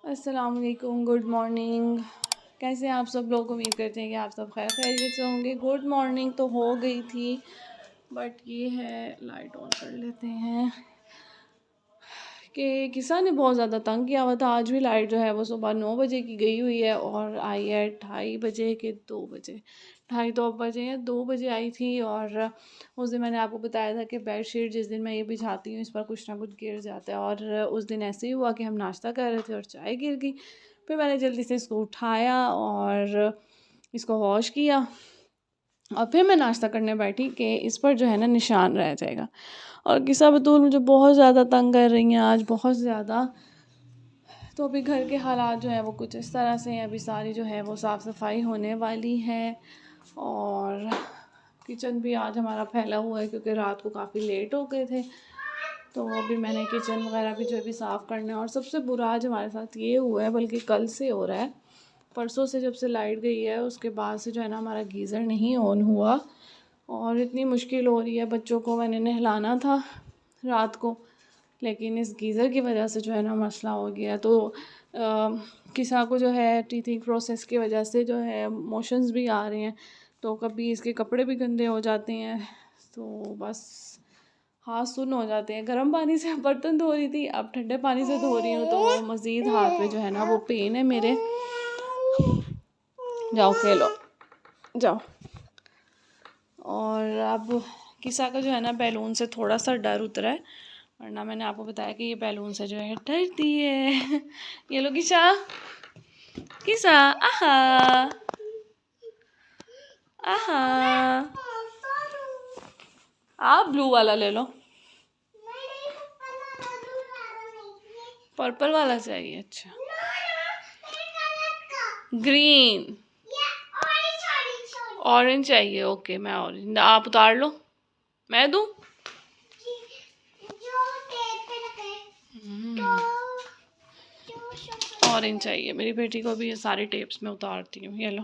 अस्सलाम वालेकुम, good morning. कैसे हैं आप सब लोग? उम्मीद करते हैं कि आप सब खैर खैरियत से होंगे। गुड मॉर्निंग तो हो गई थी, बट ये है, लाइट ऑन कर लेते हैं कि किसा ने बहुत ज़्यादा तंग किया हुआ था। आज भी लाइट जो है वो सुबह 9 बजे की गई हुई है और आई है 2:30 बजे के 2 बजे, 2:30 तो अब बजे हैं, 2 बजे आई थी। और उस दिन मैंने आपको बताया था कि बेडशीट जिस दिन मैं ये बिछाती हूँ इस पर कुछ ना कुछ गिर जाता है, और उस दिन ऐसे ही हुआ कि हम नाश्ता कर रहे थे और चाय गिर गई। फिर मैंने जल्दी से इसको उठाया और इसको वॉश किया और फिर मैं नाश्ता करने बैठी कि इस पर जो है ना निशान रह जाएगा। और किस्सा बतूल मुझे बहुत ज़्यादा तंग कर रही हैं आज, बहुत ज़्यादा। तो अभी घर के हालात जो है वो कुछ इस तरह से हैं। अभी सारी जो है वो साफ़ सफाई होने वाली है और किचन भी आज हमारा फैला हुआ है क्योंकि रात को काफ़ी लेट हो गए थे। तो अभी मैंने किचन वगैरह भी जो है भी साफ़ करना है। और सबसे बुरा आज हमारे साथ ये हुआ है, बल्कि कल से हो रहा है, परसों से जब से लाइट गई है उसके बाद से जो है ना हमारा गीज़र नहीं ऑन हुआ और इतनी मुश्किल हो रही है। बच्चों को मैंने नहलाना था रात को, लेकिन इस गीज़र की वजह से जो है ना मसला हो गया। तो किसा को जो है टीथिंग प्रोसेस की वजह से जो है मोशंस भी आ रहे हैं, तो कभी इसके कपड़े भी गंदे हो जाते हैं। तो बस हाथ सुन्न हो जाते हैं। गर्म पानी से बर्तन धो रही थी, अब ठंडे पानी से धो रही हूँ तो मज़ीद हाथ में जो है ना वो पेन है मेरे। जाओ खेलो, जाओ। और अब किसा का जो है ना बैलून से थोड़ा सा डर उतरा है, वरना मैंने आपको बताया कि ये बैलून से जो है डरती है। ये लो किसा, किसा, आहा आहा। आप ब्लू वाला ले लो, पर्पल वाला चाहिए? अच्छा, ग्रीन, ऑरेंज चाहिए। ओके, मैं ऑरेंज, आप उतार लो, मैं दूँ? ऑरेंज चाहिए मेरी बेटी को भी। ये सारे टेप्स में उतारती हूँ, ये लो।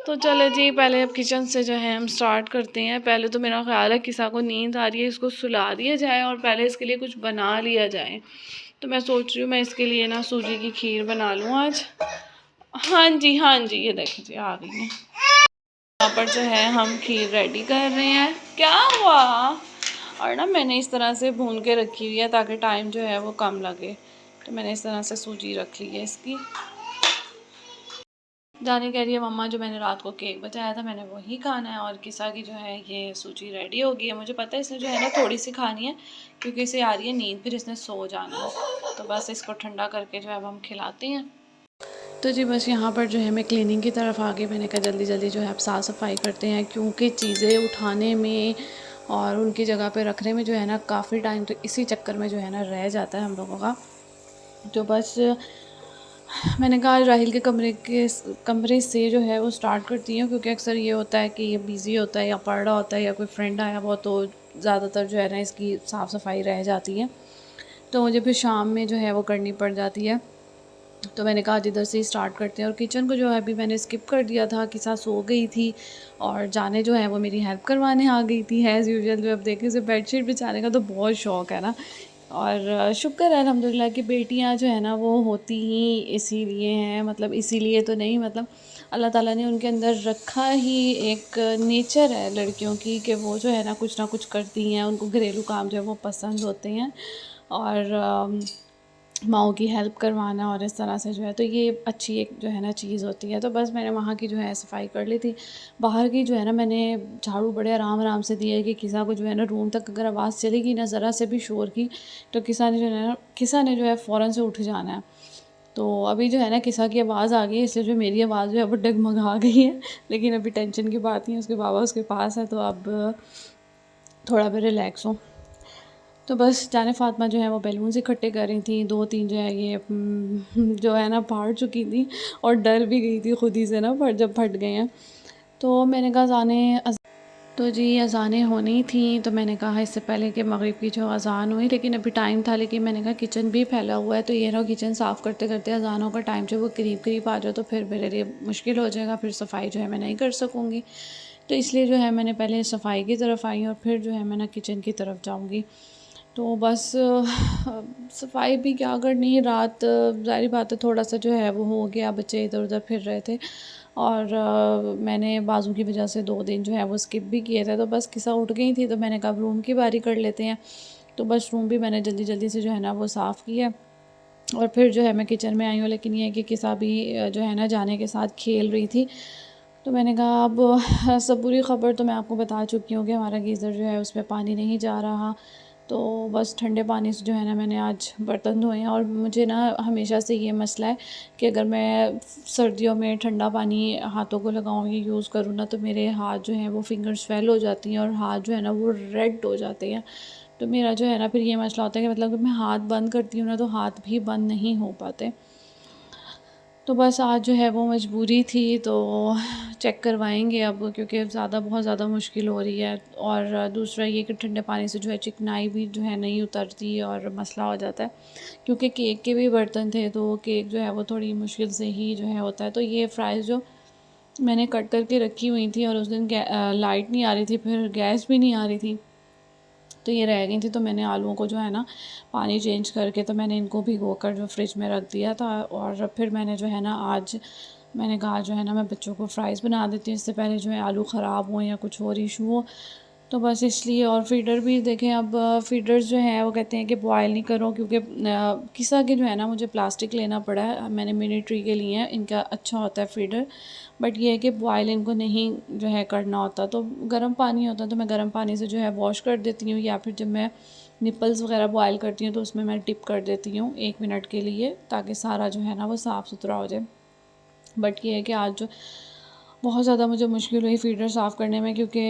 तो चले जी, पहले अब किचन से जो है हम स्टार्ट करते हैं। पहले तो मेरा ख्याल है किसा को नींद आ रही है, इसको सुला दिया जाए और पहले इसके लिए कुछ बना लिया जाए। तो मैं सोच रही हूँ मैं इसके लिए ना सूजी की खीर बना लूँ आज। हाँ जी, हाँ जी, ये देखिए जी आ गई है। यहाँ पर जो है हम खीर रेडी कर रहे हैं। क्या हुआ? और ना मैंने इस तरह से भून के रखी हुई है ताकि टाइम जो है वो कम लगे। तो मैंने इस तरह से सूजी रख ली है इसकी। जाने कह रही है मम्मा जो मैंने रात को केक बचाया था मैंने वही खाना है। और किसा की जो है ये सूजी रेडी हो गई है। मुझे पता है इसने जो है ना थोड़ी सी खानी है क्योंकि इसे आ रही है नींद, फिर इसने सो जाना है। तो बस इसको ठंडा करके जो है अब हम खिलाते हैं। तो जी बस यहाँ पर जो है मैं क्लीनिंग की तरफ आ गई। मैंने कहा जल्दी जल्दी जो है अब साफ़ सफाई करते हैं क्योंकि चीज़ें उठाने में और उनकी जगह पे रखने में जो है ना काफ़ी टाइम तो इसी चक्कर में जो है ना रह जाता है हम लोगों का। तो बस मैंने कहा राहिल के कमरे से जो है वो स्टार्ट करती हूँ क्योंकि अक्सर ये होता है कि ये बिज़ी होता है या पढ़ रहा होता है या कोई फ्रेंड आया हुआ, तो ज़्यादातर जो है ना इसकी साफ़ सफाई रह जाती है। तो मुझे फिर शाम में जो है वो करनी पड़ जाती है। तो मैंने कहा आज इधर से ही स्टार्ट करते हैं। और किचन को जो है अभी मैंने स्किप कर दिया था, किसा सो गई थी और जाने जो है वो मेरी हेल्प करवाने आ गई थी एज़ यूजुअल। जो अब देखे से बेडशीट बिछाने का तो बहुत शौक़ है ना। और शुक्र है अल्हम्दुलिल्लाह कि बेटियां जो है ना वो होती ही इसीलिए हैं, मतलब इसीलिए तो नहीं, मतलब अल्लाह ताला ने उनके अंदर रखा ही एक नेचर है लड़कियों की कि वो जो है ना कुछ करती हैं, उनको घरेलू काम जो है वो पसंद होते हैं और माओ की हेल्प करवाना और इस तरह से जो है तो ये अच्छी एक जो है ना चीज़ होती है। तो बस मैंने वहाँ की जो है सफाई कर ली थी। बाहर की जो है ना मैंने झाड़ू बड़े आराम आराम से दिया है कि किसा को जो है ना रूम तक अगर आवाज़ चलेगी ना ज़रा से भी शोर की तो किसा ने जो है फ़ौरन से उठ जाना है। तो अभी जो है ना किसा की आवाज़ आ गई है, इसलिए जो मेरी आवाज़ जो है वो डगमगा गई है। लेकिन अभी टेंशन की बात नहीं है, उसके बाबा उसके पास है तो अब थोड़ा भी रिलैक्स हो। तो बस जाने फ़ातिमा जो है वो बैलून्स इकट्ठे कर रही थी। 2-3 जो है ये जो है ना फाड़ चुकी थी और डर भी गई थी खुद ही से ना जब फट गए हैं। तो मैंने कहा तो जी अज़ानें होनी थी, तो मैंने कहा इससे पहले कि मगरिब की जो अज़ान हुई, लेकिन अभी टाइम था, लेकिन मैंने कहा किचन भी फैला हुआ है तो ये ना किचन साफ़ करते करते अज़ानों का टाइम जो वो करीब आ जाए तो फिर मेरे लिए मुश्किल हो जाएगा, फिर सफाई जो है मैं नहीं कर सकूँगी। तो इसलिए जो है मैंने पहले सफाई की तरफ आई और फिर जो है मैं ना किचन की तरफ जाऊँगी। तो बस सफाई भी क्या करनी, रात ज़ाहिर बात है थोड़ा सा जो है वो हो गया, बच्चे इधर उधर फिर रहे थे और मैंने बाजू की वजह से 2 दिन जो है वो स्किप भी किए थे। तो बस किसा उठ गई थी तो मैंने कहा अब रूम की बारी कर लेते हैं। तो बस रूम भी मैंने जल्दी जल्दी से जो है ना वो साफ़ किया और फिर जो है मैं किचन में आई हूँ। लेकिन ये है कि किसा भी जो है ना जाने के साथ खेल रही थी। तो मैंने कहा अब सब बुरी ख़बर तो मैं आपको बता चुकी हूँ कि हमारा गीज़र जो है उसमें पानी नहीं जा रहा। तो बस ठंडे पानी से जो है ना मैंने आज बर्तन धोए हैं और मुझे ना हमेशा से ये मसला है कि अगर मैं सर्दियों में ठंडा पानी हाथों को लगाऊँ या यूज़ करूँ ना तो मेरे हाथ जो हैं वो फिंगर्स स्वेल हो जाती हैं और हाथ जो है ना वो रेड हो जाते हैं। तो मेरा जो है ना फिर ये मसला होता है कि मतलब अगर मैं हाथ बंद करती हूँ ना तो हाथ भी बंद नहीं हो पाते। तो बस आज जो है वो मजबूरी थी तो चेक करवाएंगे अब, क्योंकि बहुत ज़्यादा मुश्किल हो रही है। और दूसरा ये कि ठंडे पानी से जो है चिकनाई भी जो है नहीं उतरती और मसला हो जाता है। क्योंकि केक के भी बर्तन थे तो केक जो है वो थोड़ी मुश्किल से ही जो है होता है। तो ये फ्राइज़ जो मैंने कट करके रखी हुई थी और उस दिन लाइट नहीं आ रही थी, फिर गैस भी नहीं आ रही थी, तो ये रह गई थी। तो मैंने आलूओं को जो है ना पानी चेंज करके तो मैंने इनको भिगो कर जो फ्रिज में रख दिया था। और फिर मैंने जो है ना आज मैंने कहा जो है ना मैं बच्चों को फ्राइज़ बना देती हूँ, इससे पहले जो है आलू ख़राब हों या कुछ और इशू हो। तो बस इसलिए। और फीडर भी देखें अब फीडर्स जो हैं वो कहते हैं कि बॉयल नहीं करो, क्योंकि किसा के जो है ना मुझे प्लास्टिक लेना पड़ा है, मैंने मिनी ट्री के लिए हैं, इनका अच्छा होता है फीडर। बट ये है कि बॉयल इनको नहीं जो है करना होता। तो गर्म पानी होता है तो मैं गर्म पानी से जो है वॉश कर देती हूँ, या फिर जब मैं निपल्स वगैरह बॉयल करती हूँ तो उसमें मैं डिप कर देती हूँ 1 मिनट के लिए, ताकि सारा जो है ना वो साफ़ सुथरा हो जाए। बट ये है कि आज जो बहुत ज़्यादा मुझे मुश्किल हुई फ़ीडर साफ़ करने में, क्योंकि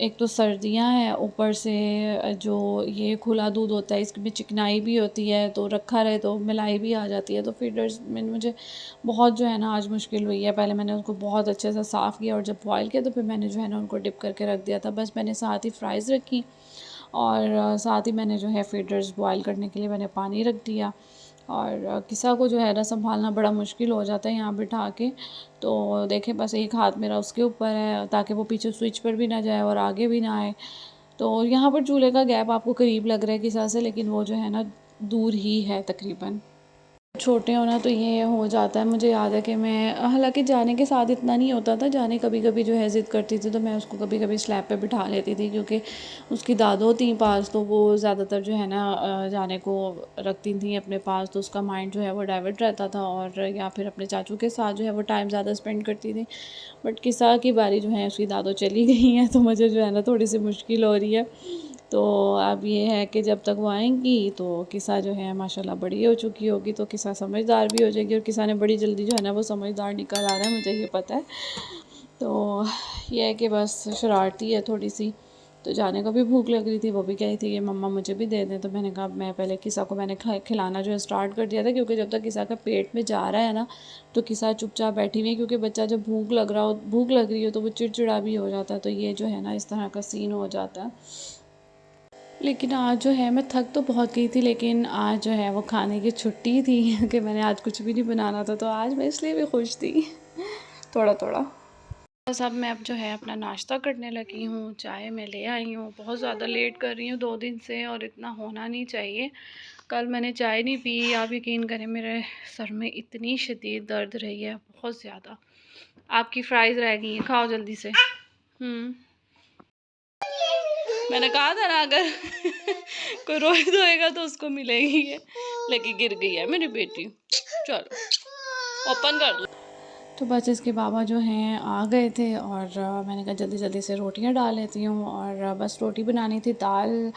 एक तो सर्दियाँ हैं, ऊपर से जो ये खुला दूध होता है इसमें चिकनाई भी होती है, तो रखा रहे तो मलाई भी आ जाती है। तो फ़ीडर्स में मुझे बहुत जो है ना आज मुश्किल हुई है। पहले मैंने उसको बहुत अच्छे से साफ़ किया और जब बॉयल किया तो फिर मैंने जो है ना उनको डिप करके रख दिया था। बस मैंने साथ ही फ्राइज़ रखी और साथ ही मैंने जो है फ़ीडर्स बॉयल करने के लिए मैंने पानी रख दिया। और किसा को जो है ना संभालना बड़ा मुश्किल हो जाता है यहाँ बिठा के। तो देखें बस एक हाथ मेरा उसके ऊपर है ताकि वो पीछे स्विच पर भी ना जाए और आगे भी ना आए। तो यहाँ पर चूल्हे का गैप आपको करीब लग रहा है किसा से, लेकिन वो जो है ना दूर ही है तकरीबन। छोटे होना तो ये हो जाता है। मुझे याद है कि मैं हालांकि जाने के साथ इतना नहीं होता था, जाने कभी कभी जो है ज़िद करती थी तो मैं उसको कभी कभी स्लैब पे बिठा लेती थी, क्योंकि उसकी दादो थी पास तो वो ज़्यादातर जो है ना जाने को रखती थी अपने पास, तो उसका माइंड जो है वो डाइवर्ट रहता था। और या फिर अपने चाचू के साथ जो है वो टाइम ज़्यादा स्पेंड करती थी। बट किसा की बारी जो है उसकी दादो चली गई हैं तो मुझे जो है ना थोड़ी सी मुश्किल हो रही है। तो अब ये है कि जब तक वो आएंगी तो किसा जो है माशाल्लाह बड़ी हो चुकी होगी, तो किसा समझदार भी हो जाएगी। और किसा ने बड़ी जल्दी जो है ना वो समझदार निकल आ रहा है, मुझे ये पता है। तो ये है कि बस शरारती है थोड़ी सी। तो जाने को भी भूख लग रही थी, वो भी कह रही थी कि मम्मा मुझे भी दे दें। तो मैंने कहा मैं पहले किसा को मैंने खिलाना जो है स्टार्ट कर दिया था, क्योंकि जब तक किसा का पेट में जा रहा है ना तो किसा चुपचाप बैठी हुई है, क्योंकि बच्चा जब भूख लग रही हो तो वो चिड़चिड़ा भी हो जाता है। तो ये जो है ना इस तरह का सीन हो जाता है। लेकिन आज जो है मैं थक तो बहुत गई थी, लेकिन आज जो है वो खाने की छुट्टी थी कि मैंने आज कुछ भी नहीं बनाना था, तो आज मैं इसलिए भी खुश थी थोड़ा थोड़ा। बस अब मैं जो है अपना नाश्ता करने लगी हूँ। चाय मैं ले आई हूँ, बहुत ज़्यादा लेट कर रही हूँ 2 दिन से, और इतना होना नहीं चाहिए। कल मैंने चाय नहीं पी, आप यकीन करें मेरे सर में इतनी शदीद दर्द रही है, बहुत ज़्यादा। आपकी फ्राइज़ रह गई हैं, खाओ जल्दी से। मैंने कहा था ना अगर कोई रोए धोएगा तो उसको मिलेगी ये, लेके गिर गई है मेरी बेटी। चलो ओपन कर दो। तो बस इसके बाबा जो हैं आ गए थे और मैंने कहा जल्दी जल्दी से रोटियां डाल लेती हूँ। और बस रोटी बनानी थी, दाल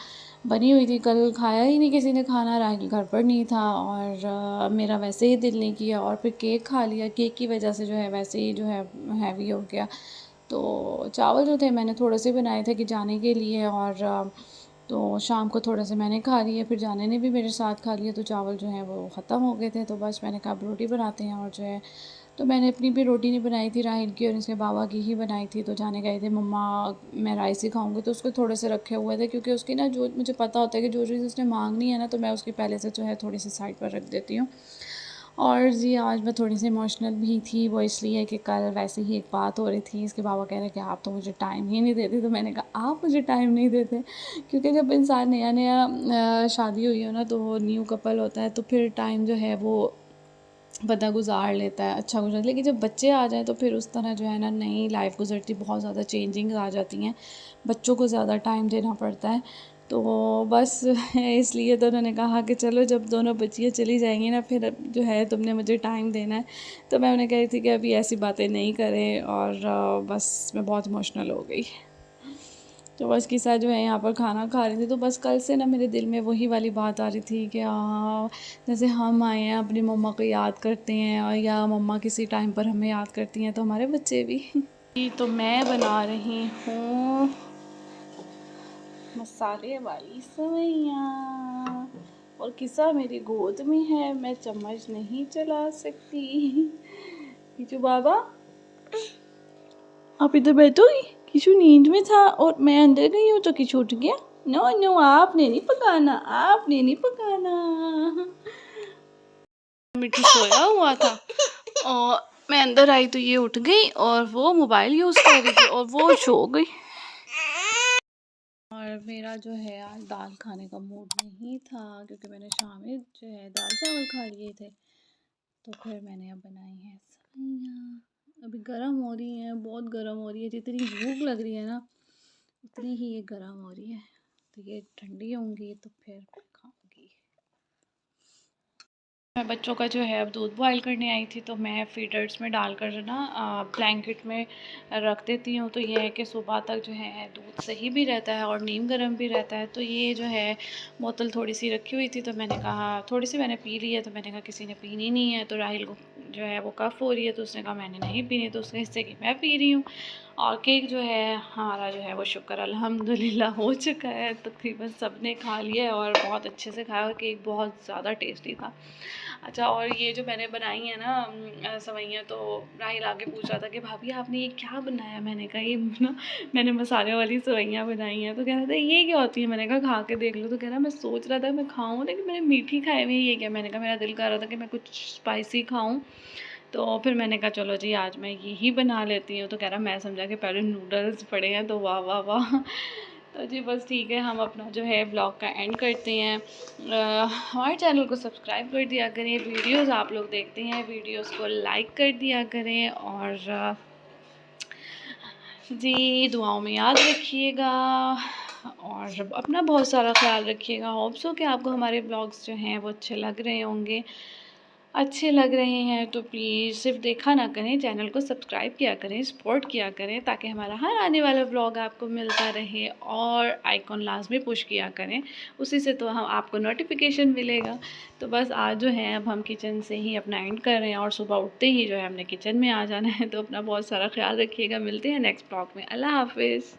बनी हुई थी, कल खाया ही नहीं किसी ने खाना, राहिल घर पर नहीं था और मेरा वैसे ही दिल नहीं किया। और फिर केक खा लिया, केक की वजह से जो है वैसे ही जो है हैवी हो गया। तो चावल जो थे मैंने थोड़े से बनाए थे कि जाने के लिए, और तो शाम को थोड़े से मैंने खा लिए, फिर जाने ने भी मेरे साथ खा लिया, तो चावल जो हैं वो ख़त्म हो गए थे। तो बस मैंने कहा अब रोटी बनाते हैं। और जो है तो मैंने अपनी भी रोटी नहीं बनाई थी, राहिल की और इसके बाबा की ही बनाई थी। तो जाने गए थे मम्मा मैं राइस ही खाऊंगी, तो उसको थोड़े से रखे हुए थे, क्योंकि उसकी ना जो मुझे पता होता है कि जो चीज़ उसने मांगनी है ना तो मैं उसकी पहले से जो है थोड़ी सी साइड पर रख देती हूँ। और जी आज मैं थोड़ी सी इमोशनल भी थी, वो इसलिए कि कल वैसे ही एक बात हो रही थी, इसके बाबा कह रहे कि आप तो मुझे टाइम ही नहीं देते। तो मैंने कहा आप मुझे टाइम नहीं देते, क्योंकि जब इंसान नया नया शादी हुई हो ना, तो न्यू कपल होता है, तो फिर टाइम जो है वो बंदा गुजार लेता है, अच्छा गुजर। लेकिन जब बच्चे आ जाएँ तो फिर उस तरह जो है ना नई लाइफ गुजरती, बहुत ज़्यादा चेंजिंग आ जाती हैं, बच्चों को ज़्यादा टाइम देना पड़ता है। तो बस इसलिए तो उन्होंने कहा कि चलो जब दोनों बच्चियाँ चली जाएंगी ना, फिर अब जो है तुमने मुझे टाइम देना है। तो मैं उन्हें कह रही थी कि अभी ऐसी बातें नहीं करें, और बस मैं बहुत इमोशनल हो गई। तो बस किस्सा जो है यहाँ पर खाना खा रही थी, तो बस कल से ना मेरे दिल में वही वाली बात आ रही थी कि हाँ, जैसे हम आए हैं अपनी मम्मा को याद करते हैं, और या मम्मा किसी टाइम पर हमें याद करती हैं, तो हमारे बच्चे भी। तो मैं बना रही हूँ मसाले वाली सेवइयाँ, और किस्सा मेरी गोद में है, मैं चम्मच नहीं चला सकती। किचू बाबा आप इधर बैठोगी? किशु नींद में था और मैं अंदर गई हूँ तो किशु उठ गया। नो नो, आपने नहीं पकाना, आपने नहीं पकाना। मिट्टी सोया हुआ था और मैं अंदर आई तो ये उठ गई और वो मोबाइल यूज़ कर रही थी और वो सो गई। और मेरा जो है आज दाल खाने का मूड नहीं था, क्योंकि मैंने शाम में जो है दाल चावल खा लिए थे। तो फिर मैंने अब बनाई है सवैयाँ। अभी गर्म हो रही हैं, बहुत गर्म हो रही है, जितनी भूख लग रही है ना उतनी ही ये गर्म हो रही है। तो ये ठंडी होंगी तो फिर खाऊंगी। मैं बच्चों का जो है अब दूध बॉयल करने आई थी, तो मैं फीडर्स में डालकर ना ब्लैंकेट में रख देती हूँ। तो ये है कि सुबह तक जो है दूध सही भी रहता है और नीम गर्म भी रहता है। तो ये जो है बोतल थोड़ी सी रखी हुई थी, तो मैंने कहा थोड़ी सी मैंने पी ली है, तो मैंने कहा किसी ने पीनी नहीं है। तो राहिल को जो है वो कफ़ हो रही है, तो उसने कहा मैंने नहीं पीनी, तो उसके हिस्से की मैं पी रही हूँ। और केक जो है हमारा जो है वो शुक्र अल्हम्दुलिल्लाह हो चुका है, तकरीबन सब ने खा लिया है और बहुत अच्छे से खाया, और केक बहुत ज़्यादा टेस्टी था। अच्छा, और ये जो मैंने बनाई है ना सेवइयाँ, तो राहिल आके पूछ रहा था कि भाभी आपने ये क्या बनाया? मैंने कहा ये ना मैंने मसाले वाली सेवइयाँ बनाई हैं। तो कह रहा था ये क्या होती है? मैंने कहा खा के देख लो। तो कह रहा मैं सोच रहा था मैं खाऊँ, लेकिन मैंने मीठी खाई हुई, ये क्या? मैंने कहा मेरा दिल कर रहा था कि मैं कुछ स्पाइसी खाऊँ, तो फिर मैंने कहा चलो जी आज मैं यही बना लेती हूँ। तो कह रहा मैं समझा कि पहले नूडल्स पड़े हैं, तो वाह वाह वाह। तो जी बस ठीक है, हम अपना जो है ब्लॉग का एंड करते हैं। हमारे चैनल को सब्सक्राइब कर दिया करें, वीडियोस आप लोग देखते हैं वीडियोस को लाइक कर दिया करें, और जी दुआओं में याद रखिएगा, और अपना बहुत सारा ख्याल रखिएगा। होप सो कि आपको हमारे ब्लॉग्स जो हैं वो अच्छे लग रहे होंगे। अच्छे लग रहे हैं तो प्लीज़ सिर्फ देखा ना करें, चैनल को सब्सक्राइब किया करें, सपोर्ट किया करें, ताकि हमारा हर आने वाला व्लॉग आपको मिलता रहे, और आइकॉन लाजमी पुश किया करें, उसी से तो हम आपको नोटिफिकेशन मिलेगा। तो बस आज जो है अब हम किचन से ही अपना एंड कर रहे हैं, और सुबह उठते ही जो है हमने किचन में आ जाना है। तो अपना बहुत सारा ख्याल रखिएगा, मिलते हैं नेक्स्ट व्लॉग में। अल्लाह हाफिज़।